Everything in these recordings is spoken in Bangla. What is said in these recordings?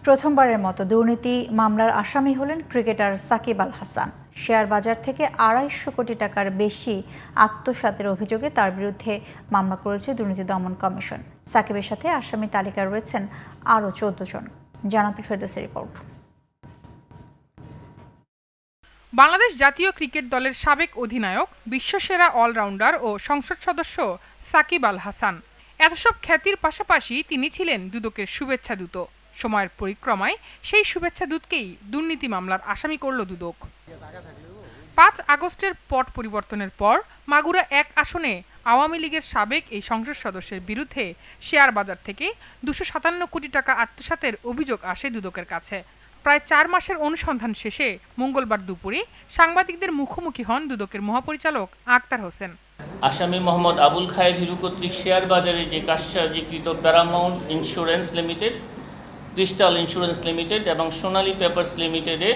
প্রথমবারের মতো দুর্নীতি মামলার আসামি হলেন ক্রিকেটার সাকিব আল হাসান। শেয়ার বাজার থেকে ২৫০ কোটি টাকার বেশি আত্মসাতের অভিযোগে তার বিরুদ্ধে মামলা করেছে দুর্নীতি দমন কমিশন। সাকিবের সাথে আসামি তালিকায় রয়েছেন আরও ১৪ জন। জানাতুল ফেরদৌসের রিপোর্ট। বাংলাদেশ জাতীয় ক্রিকেট দলের সাবেক অধিনায়ক, বিশ্বসেরা অলরাউন্ডার ও সংসদ সদস্য সাকিব আল হাসান। এতসব খ্যাতির পাশাপাশি তিনি ছিলেন দুদকের শুভেচ্ছা দূত। সময়ের পরিক্রমায় সেই শুভেচ্ছা দূতকেই দুর্নীতি মামলার আসামি করল দুদক। ৫ আগস্টের পট পরিবর্তনের পর মাগুরা ১ আসনে আওয়ামী লীগের সাবেক এই সংসদ সদস্যের বিরুদ্ধে শেয়ার বাজার থেকে ২৫৭ কোটি টাকা আত্মসাতের অভিযোগ আসে দুদকের কাছে। প্রায় ৪ মাসের অনুসন্ধান শেষে মঙ্গলবার দুপুরে সাংবাদিকদের মুখোমুখি হন দুদকের মহাপরিচালক আক্তার হোসেন। আসামি মোহাম্মদ আবুল খায়ের হিরু কর্তৃক শেয়ার বাজারে যে কারসাজিকৃত paramount insurance limited, crystal insurance limited এবং সোনালী পেপারস লিমিটেডে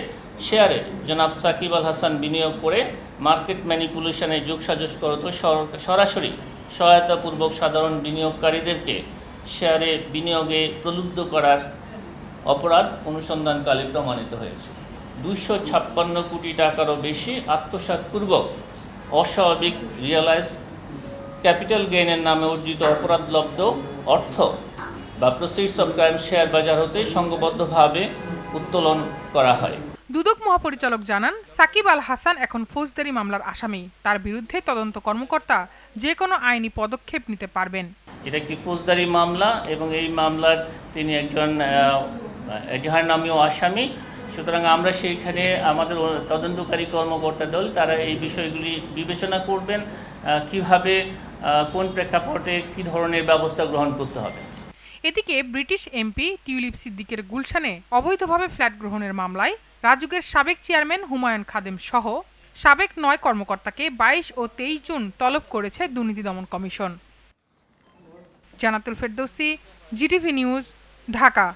শেয়ারে জনাব সাকিব আল হাসান বিনিয়োগ করে মার্কেট ম্যানিপুলেশনে যোগসাজশ করত সরাসরি সহায়তাপূর্বক সাধারণ বিনিয়োগকারীদেরকে শেয়ারে বিনিয়োগে প্রলুব্ধ করার অপরাধ অনুসন্ধানকালে প্রমাণিত হয়েছে। ২৫৬ কোটি টাকারও বেশি আত্মসাৎপূর্বক অস্বাভাবিক রিয়েলাইজড ক্যাপিটাল গেইনের নামে অর্জিত অপরাধলব্ধ অর্থ বা প্রসিডস অফ ক্রাইম শেয়ার বাজার হতে সংঘবদ্ধভাবে উত্তোলন করা হয়। দুদক মহাপরিচালক জানান, সাকিব আল হাসান এখন ফৌজদারি মামলার আসামি। তার বিরুদ্ধে তদন্ত কর্মকর্তা যে কোনো আইনি পদক্ষেপ নিতে পারবেন। এটা একটি ফৌজদারি মামলা এবং এই মামলার তিনি একজন এজাহার নামীয় আসামি। সুতরাং আমরা সেইখানে আমাদের তদন্তকারী কর্মকর্তা দল তারা এই বিষয়গুলি বিবেচনা করবেন, কিভাবে কোন প্রেক্ষাপটে কী ধরনের ব্যবস্থা গ্রহণ করতে হবে। এদিকে ব্রিটিশ এমপি টিউলিপ সিদ্দিকের গুলশানে অবৈধভাবে ফ্ল্যাট গ্রহণের মামলায় রাজুকের সাবেক চেয়ারম্যান হুমায়ুন খাদেম সহ সাবেক ৯ কর্মকর্তাকে ২২ ও ২৩ জুন তলব করেছে দুর্নীতি দমন commission. Jannatul Ferdousi, GTV news, Dhaka.